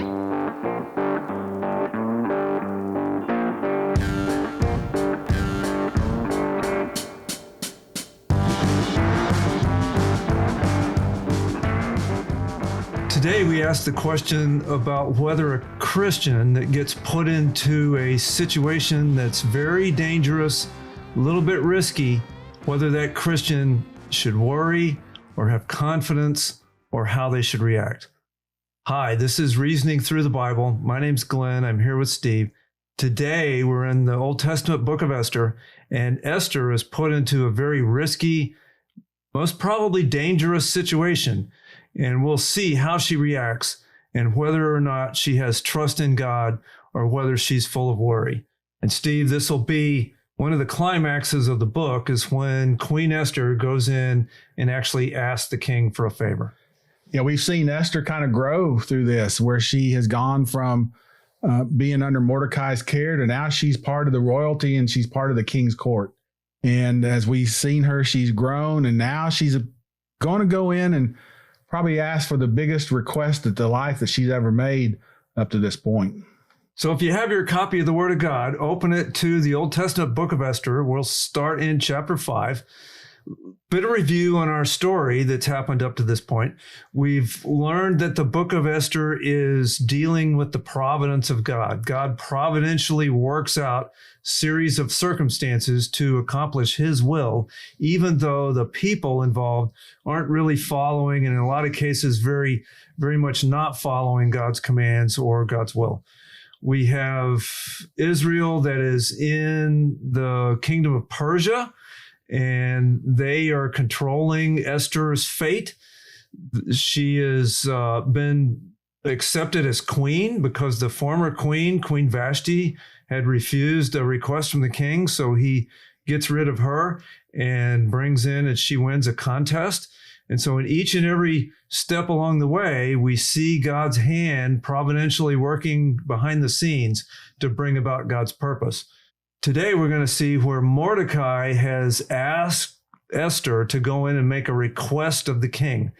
Today, we ask the question about whether a Christian that gets put into a situation that's very dangerous, a little bit risky, whether that Christian should worry or have confidence or how they should react. Hi, this is Reasoning Through the Bible. My name's Glenn. I'm here with Steve. Today, we're in the Old Testament book of Esther, and Esther is put into a very risky, most probably dangerous situation. And we'll see how she reacts and whether or not she has trust in God or whether she's full of worry. And Steve, this will be one of the climaxes of the book is when Queen Esther goes in and actually asks the king for a favor. Yeah, we've seen Esther kind of grow through this, where she has gone from being under Mordecai's care to now she's part of the royalty and she's part of the king's court. And as we've seen her, she's grown, and now she's going to go in and probably ask for the biggest request at the life that she's ever made up to this point. So if you have your copy of the Word of God, open it to the Old Testament book of Esther. We'll start in chapter 5. Bit of review on our story that's happened up to this point. We've learned that the book of Esther is dealing with the providence of God. God providentially works out series of circumstances to accomplish his will, even though the people involved aren't really following, and in a lot of cases, very, very much not following God's commands or God's will. We have Israel that is in the kingdom of Persia, and they are controlling Esther's fate. She has been accepted as queen because the former queen, Queen Vashti, had refused a request from the king. So he gets rid of her and brings in, and she wins a contest. And so in each and every step along the way, we see God's hand providentially working behind the scenes to bring about God's purpose. Today, we're going to see where Mordecai has asked Esther to go in and make a request of the king.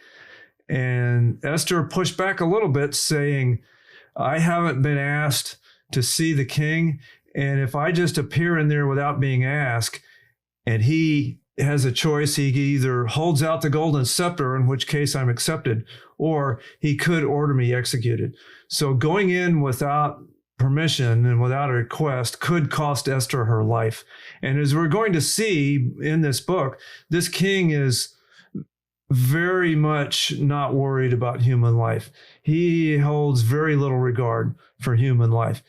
And Esther pushed back a little bit, saying, I haven't been asked to see the king. And if I just appear in there without being asked, and he has a choice, he either holds out the golden scepter, in which case I'm accepted, or he could order me executed. So going in without permission and without a request could cost Esther her life. And as we're going to see in this book, this king is very much not worried about human life. He holds very little regard for human life,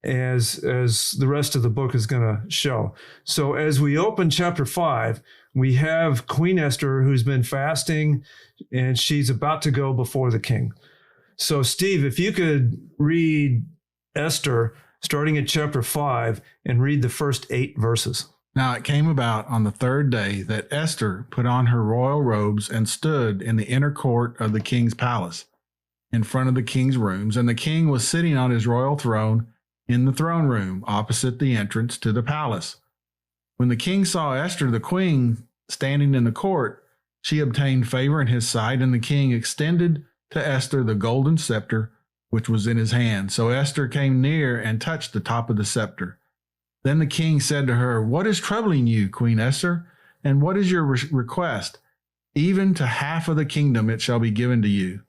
as the rest of the book is going to show. So as we open chapter 5, we have Queen Esther, who's been fasting, and she's about to go before the king. So Steve, if you could read Esther, starting at chapter 5, and read the first 8 verses. Now it came about on the third day that Esther put on her royal robes and stood in the inner court of the king's palace, in front of the king's rooms, and the king was sitting on his royal throne in the throne room, opposite the entrance to the palace. When the king saw Esther the queen standing in the court, she obtained favor in his sight, and the king extended to Esther the golden scepter which was in his hand. So Esther came near and touched the top of the scepter. Then the king said to her, What is troubling you, Queen Esther? And what is your request? Even to half of the kingdom it shall be given to you.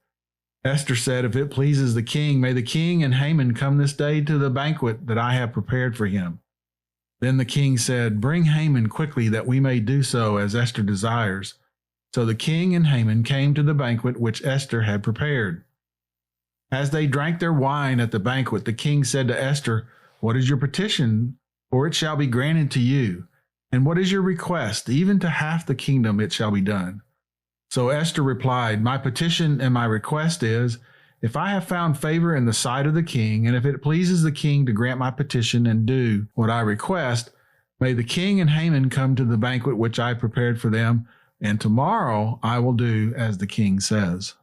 Esther said, If it pleases the king, may the king and Haman come this day to the banquet that I have prepared for him. Then the king said, Bring Haman quickly, that we may do so as Esther desires. So the king and Haman came to the banquet which Esther had prepared. As they drank their wine at the banquet, the king said to Esther, What is your petition? For it shall be granted to you. And what is your request? Even to half the kingdom it shall be done. So Esther replied, My petition and my request is, if I have found favor in the sight of the king, and if it pleases the king to grant my petition and do what I request, may the king and Haman come to the banquet which I prepared for them, and tomorrow I will do as the king says.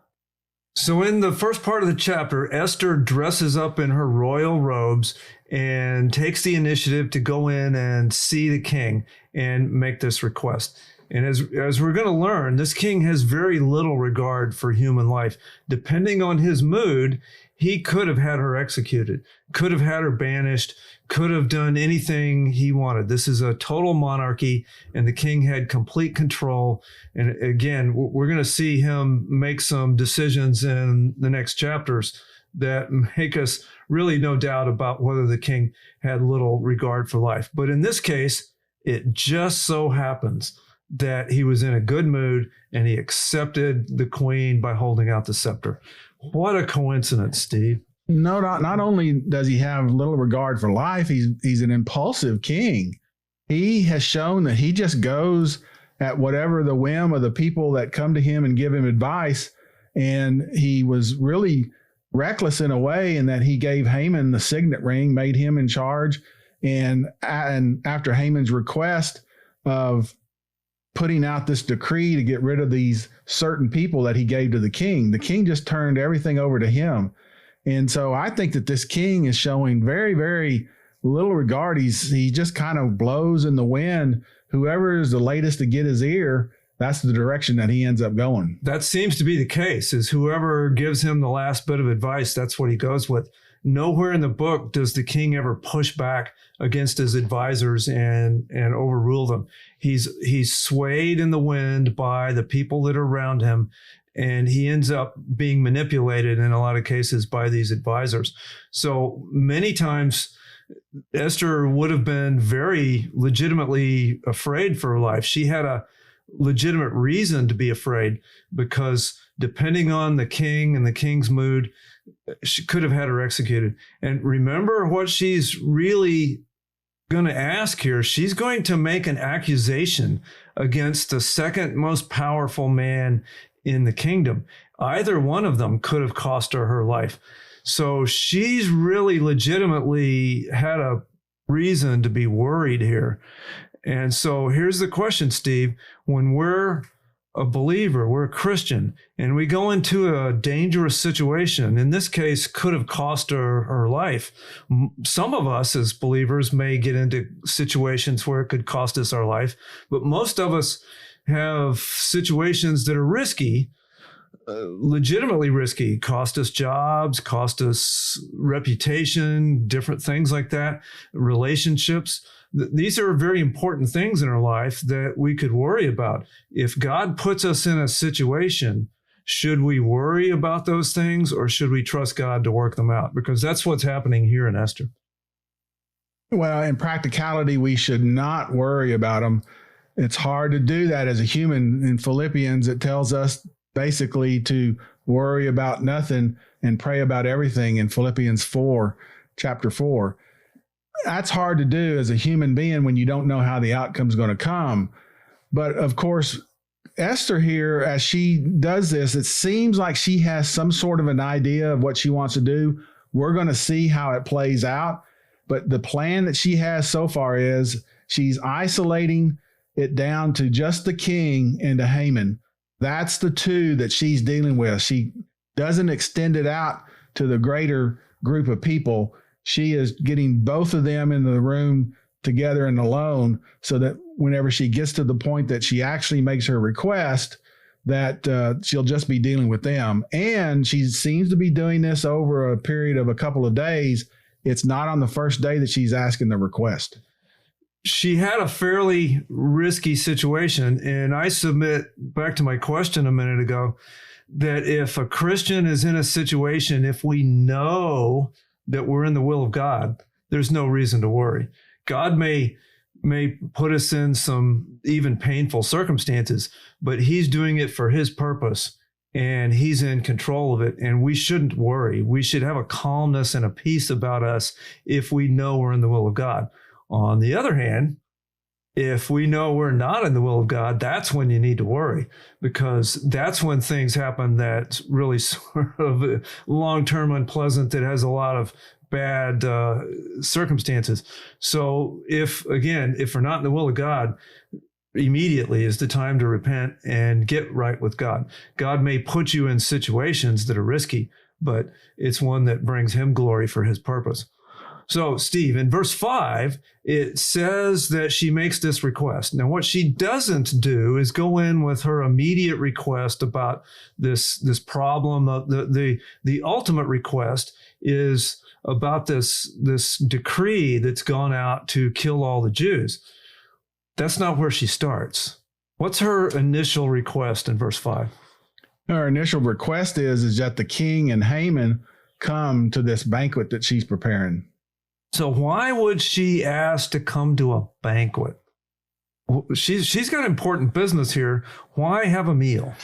So in the first part of the chapter, Esther dresses up in her royal robes and takes the initiative to go in and see the king and make this request. And as we're going to learn, this king has very little regard for human life. Depending on his mood, he could have had her executed, could have had her banished, could have done anything he wanted. This is a total monarchy, and the king had complete control. And again, we're going to see him make some decisions in the next chapters that make us really no doubt about whether the king had little regard for life. But in this case, it just so happens that he was in a good mood and he accepted the queen by holding out the scepter. What a coincidence, Steve. No, not only does he have little regard for life, he's an impulsive king. He has shown that he just goes at whatever the whim of the people that come to him and give him advice. And he was really reckless in a way in that he gave Haman the signet ring, made him in charge. And after Haman's request of putting out this decree to get rid of these certain people that he gave to the king just turned everything over to him. And so I think that this king is showing very, very little regard. He just kind of blows in the wind. Whoever is the latest to get his ear, that's the direction that he ends up going. That seems to be the case, is whoever gives him the last bit of advice, that's what he goes with. Nowhere in the book does the king ever push back against his advisors and overrule them. He's swayed in the wind by the people that are around him, and he ends up being manipulated in a lot of cases by these advisors. So many times Esther would have been very legitimately afraid for her life. She had a legitimate reason to be afraid, because depending on the king and the king's mood, she could have had her executed. And remember what she's really going to ask here. She's going to make an accusation against the second most powerful man in the kingdom. Either one of them could have cost her life. So she's really legitimately had a reason to be worried here. And so here's the question, Steve. When we're a believer, we're a Christian, and we go into a dangerous situation, in this case, could have cost her life. Some of us as believers may get into situations where it could cost us our life, but most of us have situations that are risky, legitimately risky, cost us jobs, cost us reputation, different things like that, relationships. These are very important things in our life that we could worry about. If God puts us in a situation, should we worry about those things, or should we trust God to work them out? Because that's what's happening here in Esther. Well, in practicality, we should not worry about them. It's hard to do that as a human. In Philippians, it tells us basically to worry about nothing and pray about everything in Philippians 4, chapter 4. That's hard to do as a human being when you don't know how the outcome's going to come. But of course, Esther here, as she does this, it seems like she has some sort of an idea of what she wants to do. We're going to see how it plays out. But the plan that she has so far is she's isolating it down to just the king and to Haman. That's the two that she's dealing with. She doesn't extend it out to the greater group of people. She is getting both of them in the room together and alone, so that whenever she gets to the point that she actually makes her request, that she'll just be dealing with them. And she seems to be doing this over a period of a couple of days. It's not on the first day that she's asking the request. She had a fairly risky situation. And I submit, back to my question a minute ago, that if a Christian is in a situation, if we know that we're in the will of God, there's no reason to worry. God may put us in some even painful circumstances, but he's doing it for his purpose, and he's in control of it. And we shouldn't worry. We should have a calmness and a peace about us if we know we're in the will of God. On the other hand, if we know we're not in the will of God, that's when you need to worry, because that's when things happen that's really sort of long-term unpleasant, that has a lot of bad circumstances. So if we're not in the will of God, immediately is the time to repent and get right with God. God may put you in situations that are risky, but it's one that brings him glory for his purpose. So, Steve, in verse 5, it says that she makes this request. Now, what she doesn't do is go in with her immediate request about this problem. The ultimate request is about this decree that's gone out to kill all the Jews. That's not where she starts. What's her initial request in verse 5? Her initial request is that the king and Haman come to this banquet that she's preparing. So why would she ask to come to a banquet? She's got important business here. Why have a meal?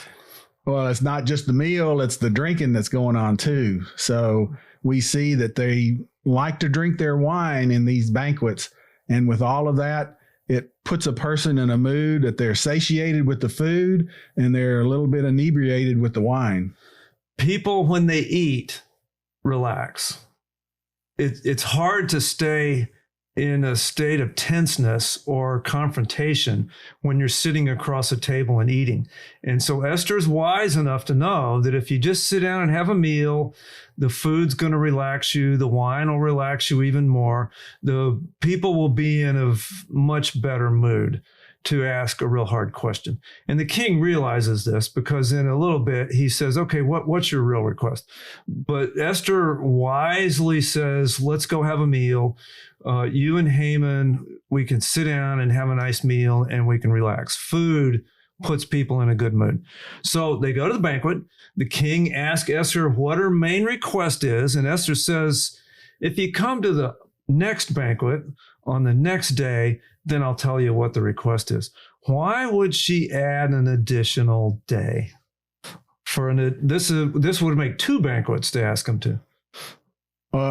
Well, it's not just the meal, it's the drinking that's going on too. So we see that they like to drink their wine in these banquets. And with all of that, it puts a person in a mood that they're satiated with the food and they're a little bit inebriated with the wine. People, when they eat, relax. It's hard to stay in a state of tenseness or confrontation when you're sitting across a table and eating. And so Esther's wise enough to know that if you just sit down and have a meal, the food's going to relax you, the wine will relax you even more. The people will be in a much better mood to ask a real hard question. And the king realizes this because in a little bit he says, okay, what's your real request? But Esther wisely says, let's go have a meal. You and Haman, we can sit down and have a nice meal and we can relax. Food puts people in a good mood. So they go to the banquet. The king asks Esther what her main request is. And Esther says, if you come to the next banquet on the next day, then I'll tell you what the request is. Why would she add an additional day? This would make 2 banquets to ask him to.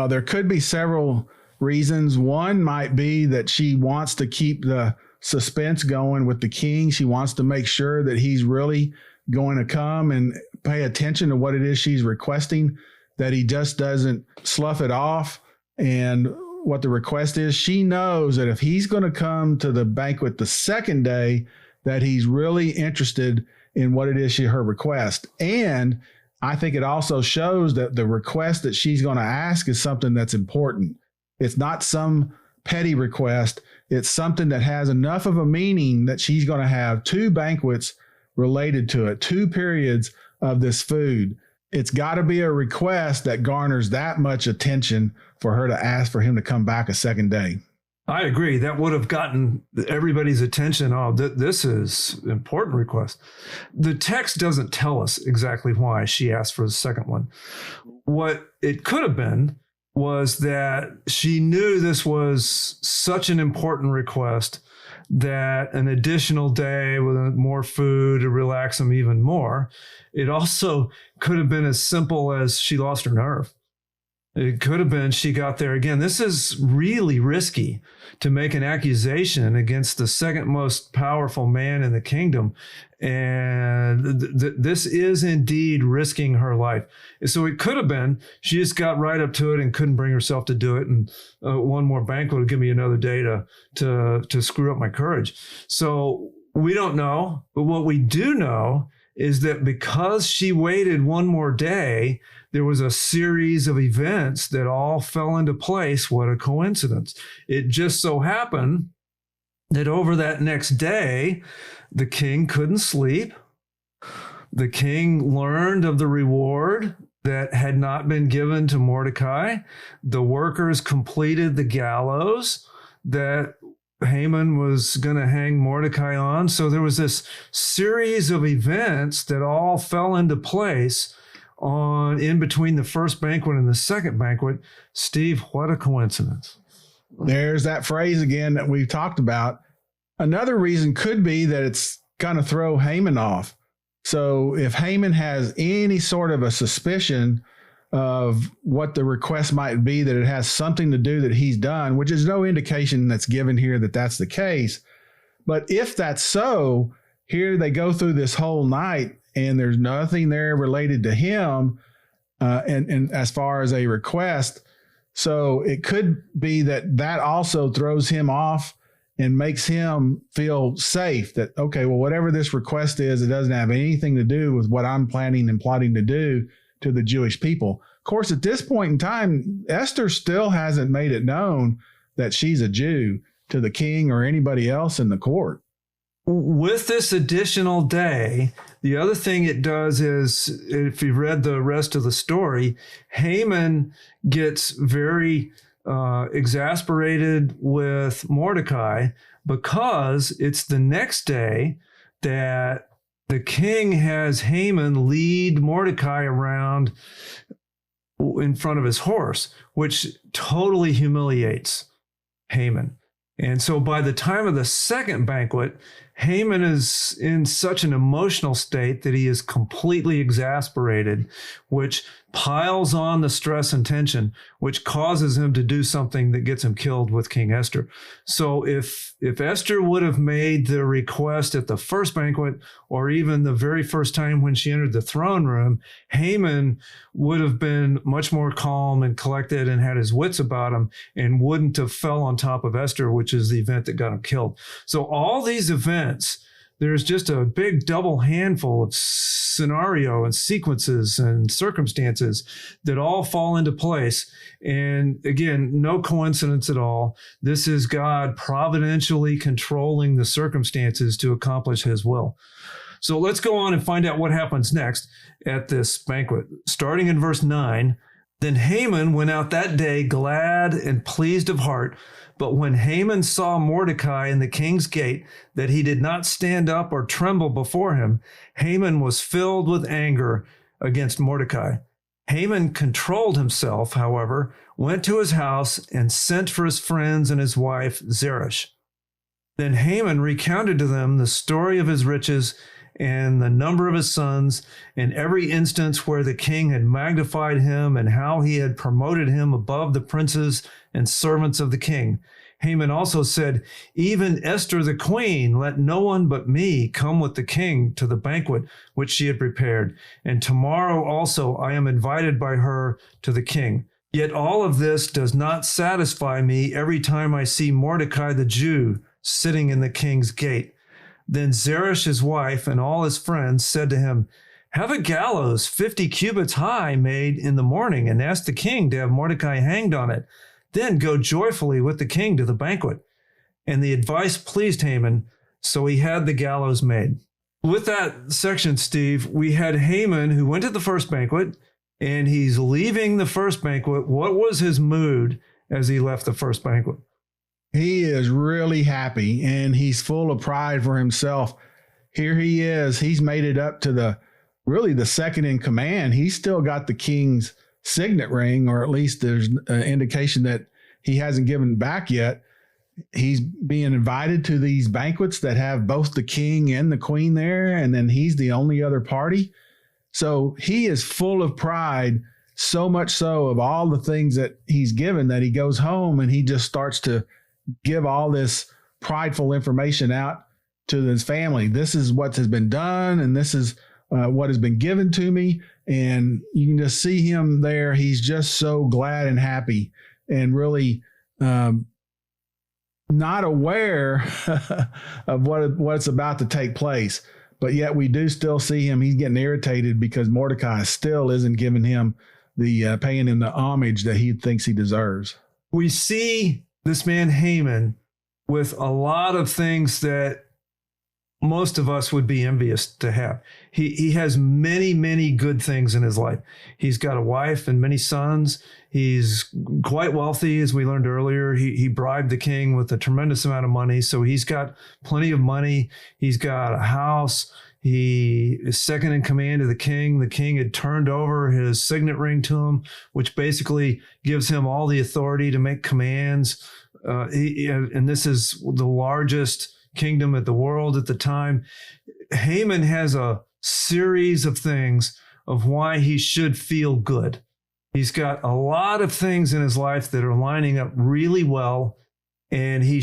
There could be several reasons. One might be that she wants to keep the suspense going with the king. She wants to make sure that he's really going to come and pay attention to what it is she's requesting, that he just doesn't slough it off. And what the request is, she knows that if he's going to come to the banquet the second day, that he's really interested in what it is her request. And I think it also shows that the request that she's going to ask is something that's important. It's not some petty request. It's something that has enough of a meaning that she's going to have 2 banquets related to it, 2 periods of this food. It's got to be a request that garners that much attention for her to ask for him to come back a second day. I agree. That would have gotten everybody's attention. Oh, this is an important request. The text doesn't tell us exactly why she asked for the second one. What it could have been was that she knew this was such an important request that an additional day with more food to relax them even more. It also could have been as simple as she lost her nerve. It could have been she got there again. This is really risky to make an accusation against the second most powerful man in the kingdom. And this is indeed risking her life. So it could have been she just got right up to it and couldn't bring herself to do it. And one more banquet would give me another day to screw up my courage. So we don't know. But what we do know is that because she waited one more day, there was a series of events that all fell into place. What a coincidence. It just so happened that over that next day, the king couldn't sleep. The king learned of the reward that had not been given to Mordecai. The workers completed the gallows that Haman was going to hang Mordecai on. So there was this series of events that all fell into place in between the first banquet and the second banquet. Steve, what a coincidence. There's that phrase again that we've talked about. Another reason could be that it's going to throw Haman off. So if Haman has any sort of a suspicion of what the request might be, that it has something to do that he's done, which is no indication that's given here that that's the case. But if that's so, here they go through this whole night and there's nothing there related to him and as far as a request. So it could be that also throws him off and makes him feel safe that, okay, well, whatever this request is, it doesn't have anything to do with what I'm planning and plotting to do to the Jewish people. Of course, at this point in time, Esther still hasn't made it known that she's a Jew to the king or anybody else in the court. With this additional day, the other thing it does is, if you read the rest of the story, Haman gets very exasperated with Mordecai because it's the next day that the king has Haman lead Mordecai around in front of his horse, which totally humiliates Haman. And so by the time of the second banquet, Haman is in such an emotional state that he is completely exasperated, which piles on the stress and tension, which causes him to do something that gets him killed with King Esther. So if Esther would have made the request at the first banquet, or even the very first time when she entered the throne room, Haman would have been much more calm and collected and had his wits about him and wouldn't have fell on top of Esther, which is the event that got him killed. So all these events, there's just a big double handful of scenario and sequences and circumstances that all fall into place. And again, no coincidence at all. This is God providentially controlling the circumstances to accomplish his will. So let's go on and find out what happens next at this banquet. Starting in verse 9, then Haman went out that day glad and pleased of heart. But when Haman saw Mordecai in the king's gate, that he did not stand up or tremble before him, Haman was filled with anger against Mordecai. Haman controlled himself, however, went to his house and sent for his friends and his wife Zeresh. Then Haman recounted to them the story of his riches and the number of his sons, and every instance where the king had magnified him and how he had promoted him above the princes and servants of the king. Haman also said, even Esther the queen, let no one but me come with the king to the banquet which she had prepared. And tomorrow also I am invited by her to the king. Yet all of this does not satisfy me every time I see Mordecai the Jew sitting in the king's gate. Then Zeresh, his wife, and all his friends said to him, have a gallows 50 cubits high made in the morning, and ask the king to have Mordecai hanged on it. Then go joyfully with the king to the banquet. And the advice pleased Haman, so he had the gallows made. With that section, Steve, we had Haman who went to the first banquet, and he's leaving the first banquet. What was his mood as he left the first banquet? He is really happy, and he's full of pride for himself. Here he is. He's made it up to the second in command. He's still got the king's signet ring, or at least there's an indication that he hasn't given back yet. He's being invited to these banquets that have both the king and the queen there, and then he's the only other party. So he is full of pride, so much so of all the things that he's given, that he goes home and he just starts to give all this prideful information out to his family. This is what has been done, and this is what has been given to me. And you can just see him there. He's just so glad and happy, and really not aware of what's about to take place. But yet we do still see him. He's getting irritated because Mordecai still isn't giving him paying him the homage that he thinks he deserves. We see this man Haman with a lot of things that most of us would be envious to have. He has many, many good things in his life. He's got a wife and many sons. He's quite wealthy, as we learned earlier. He bribed the king with a tremendous amount of money. So he's got plenty of money. He's got a house. He is second in command of the king. The king had turned over his signet ring to him, which basically gives him all the authority to make commands. And this is the largest kingdom of the world at the time. Haman has a series of things of why he should feel good. He's got a lot of things in his life that are lining up really well. And he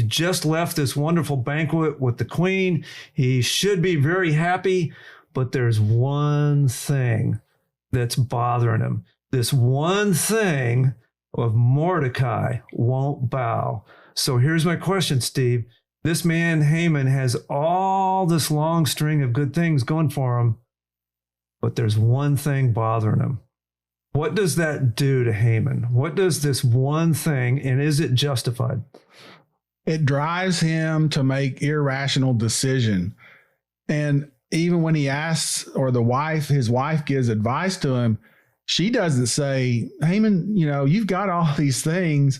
just left this wonderful banquet with the queen. He should be very happy, but there's one thing that's bothering him. This one thing of Mordecai won't bow. So here's my question, Steve. This man, Haman, has all this long string of good things going for him, but there's one thing bothering him. What does that do to Haman? What does this one thing, and is it justified? It drives him to make irrational decision. And even when he asks, or his wife gives advice to him, she doesn't say, Haman, you've got all these things.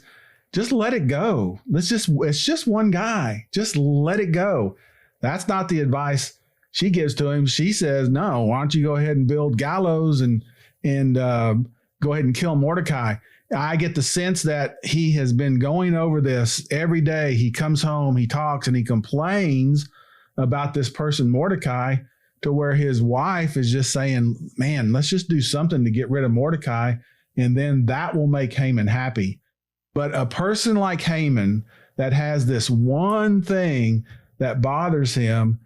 Just let it go. It's just one guy. Just let it go. That's not the advice she gives to him. She says, no, why don't you go ahead and build gallows and go ahead and kill Mordecai. I get the sense that he has been going over this every day. He comes home, he talks, and he complains about this person, Mordecai, to where his wife is just saying, man, let's just do something to get rid of Mordecai, and then that will make Haman happy. But a person like Haman that has this one thing that bothers him,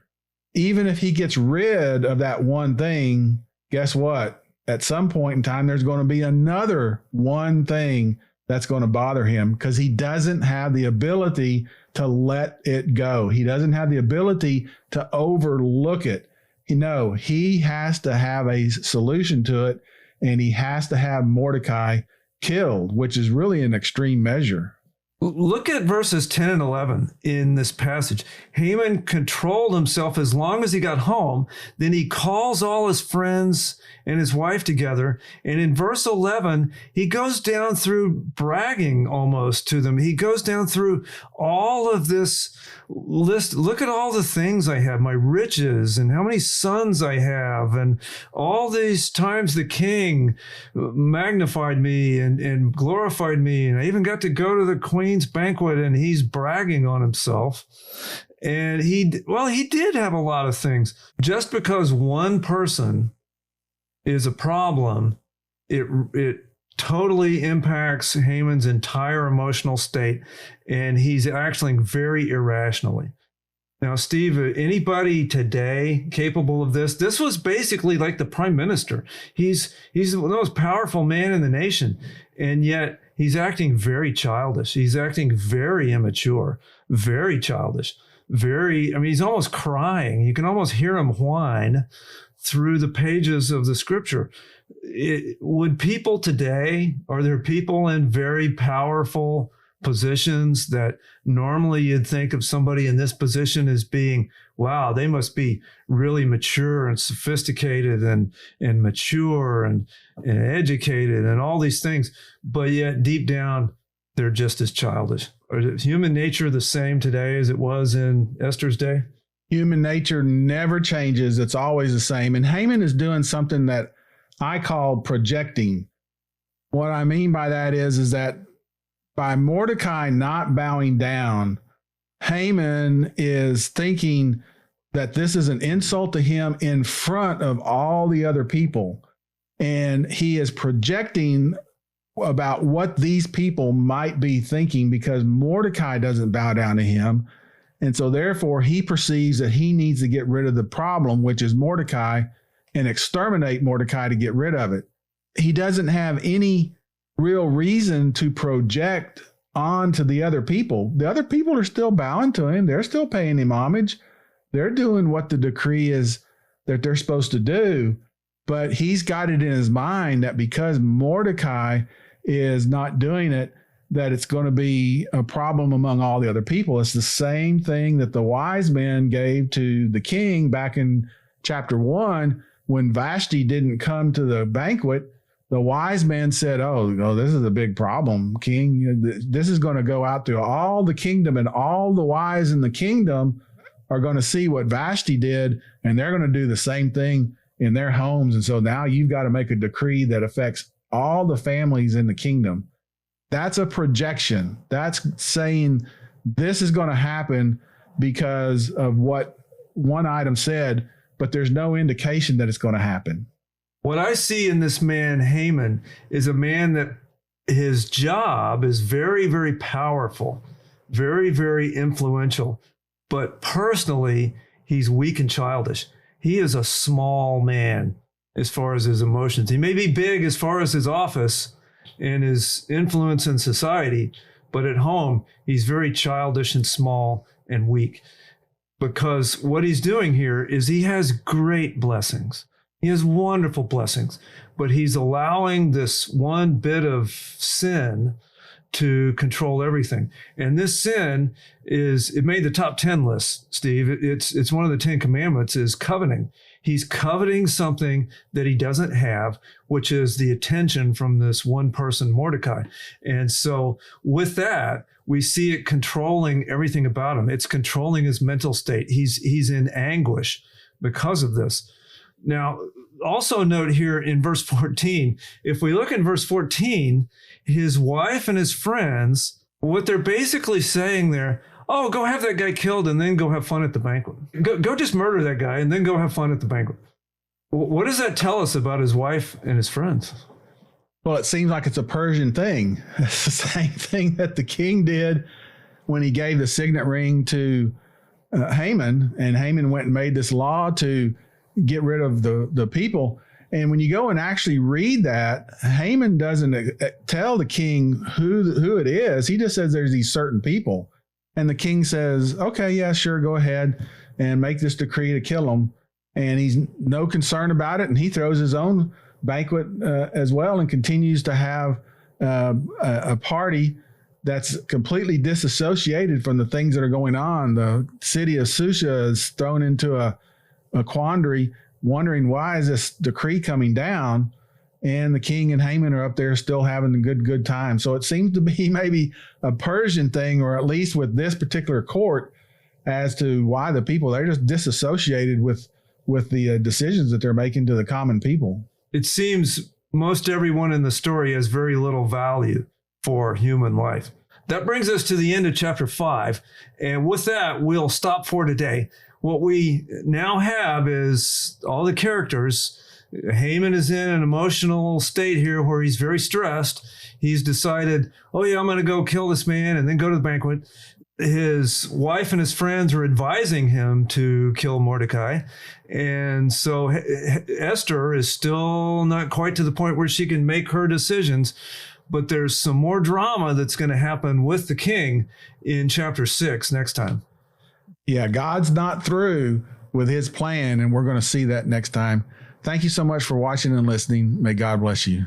even if he gets rid of that one thing, guess what? At some point in time, there's going to be another one thing that's going to bother him because he doesn't have the ability to let it go. He doesn't have the ability to overlook it. He has to have a solution to it, and he has to have Mordecai killed, which is really an extreme measure. Look at verses 10 and 11 in this passage. Haman controlled himself as long as he got home. Then he calls all his friends and his wife together. And in verse 11, he goes down through bragging almost to them. He goes down through all of this list. Look at all the things I have, my riches, and how many sons I have. And all these times the king magnified me and glorified me. And I even got to go to the queen's banquet, and he's bragging on himself. And he did have a lot of things. Just because one person is a problem, it totally impacts Haman's entire emotional state, and he's acting very irrationally. Now, Steve, anybody today capable of this? This was basically like the prime minister. He's the most powerful man in the nation, and yet he's acting very childish. He's acting very immature, very childish, he's almost crying. You can almost hear him whine through the pages of the scripture. Would people today, are there people in very powerful positions that normally you'd think of somebody in this position as being, wow, they must be really mature and sophisticated and mature and educated and all these things, but yet deep down, they're just as childish. Is human nature the same today as it was in Esther's day? Human nature never changes. It's always the same. And Haman is doing something that I call projecting. What I mean by that is that by Mordecai not bowing down, Haman is thinking that this is an insult to him in front of all the other people. And he is projecting about what these people might be thinking because Mordecai doesn't bow down to him. And so therefore he perceives that he needs to get rid of the problem, which is Mordecai, and exterminate Mordecai to get rid of it. He doesn't have any real reason to project on to the other people. The other people are still bowing to him. They're still paying him homage. They're doing what the decree is that they're supposed to do. But he's got it in his mind that because Mordecai is not doing it, that it's going to be a problem among all the other people. It's the same thing that the wise men gave to the king back in chapter 1 when Vashti didn't come to the banquet. The wise men said, oh, this is a big problem, king. This is going to go out through all the kingdom, and all the wise in the kingdom are going to see what Vashti did, and they're going to do the same thing in their homes. And so now you've got to make a decree that affects all the families in the kingdom. That's a projection. That's saying this is going to happen because of what one item said, but there's no indication that it's going to happen. What I see in this man, Haman, is a man that his job is very, very powerful, very, very influential, but personally, he's weak and childish. He is a small man as far as his emotions. He may be big as far as his office and his influence in society, but at home, he's very childish and small and weak. Because what he's doing here is he has great blessings. He has wonderful blessings, but he's allowing this one bit of sin to control everything. And this sin it made the top 10 list, Steve. It's one of the 10 commandments is coveting. He's coveting something that he doesn't have, which is the attention from this one person, Mordecai. And so with that, we see it controlling everything about him. It's controlling his mental state. He's in anguish because of this. Now, also note here in verse 14, if we look in verse 14, his wife and his friends, what they're basically saying there, oh, go have that guy killed and then go have fun at the banquet. Go just murder that guy and then go have fun at the banquet. What does that tell us about his wife and his friends? Well, it seems like it's a Persian thing. It's the same thing that the king did when he gave the signet ring to Haman, and Haman went and made this law to get rid of the people. And when you go and actually read that, Haman doesn't tell the king who it is. He just says there's these certain people. And the king says, okay, yeah, sure, go ahead and make this decree to kill them. And he's no concern about it. And he throws his own banquet as well and continues to have a party that's completely disassociated from the things that are going on. The city of Susha is thrown into a quandary, wondering why is this decree coming down, and the king and Haman are up there still having a good time. So it seems to be maybe a Persian thing, or at least with this particular court, as to why the people, they're just disassociated with the decisions that they're making to the common people. It seems most everyone in the story has very little value for human life. That brings us to the end of chapter 5. And with that, we'll stop for today. What we now have is all the characters. Haman is in an emotional state here where he's very stressed. He's decided, oh yeah, I'm going to go kill this man and then go to the banquet. His wife and his friends are advising him to kill Mordecai. And so Esther is still not quite to the point where she can make her decisions. But there's some more drama that's going to happen with the king in chapter 6 next time. Yeah, God's not through with his plan, and we're going to see that next time. Thank you so much for watching and listening. May God bless you.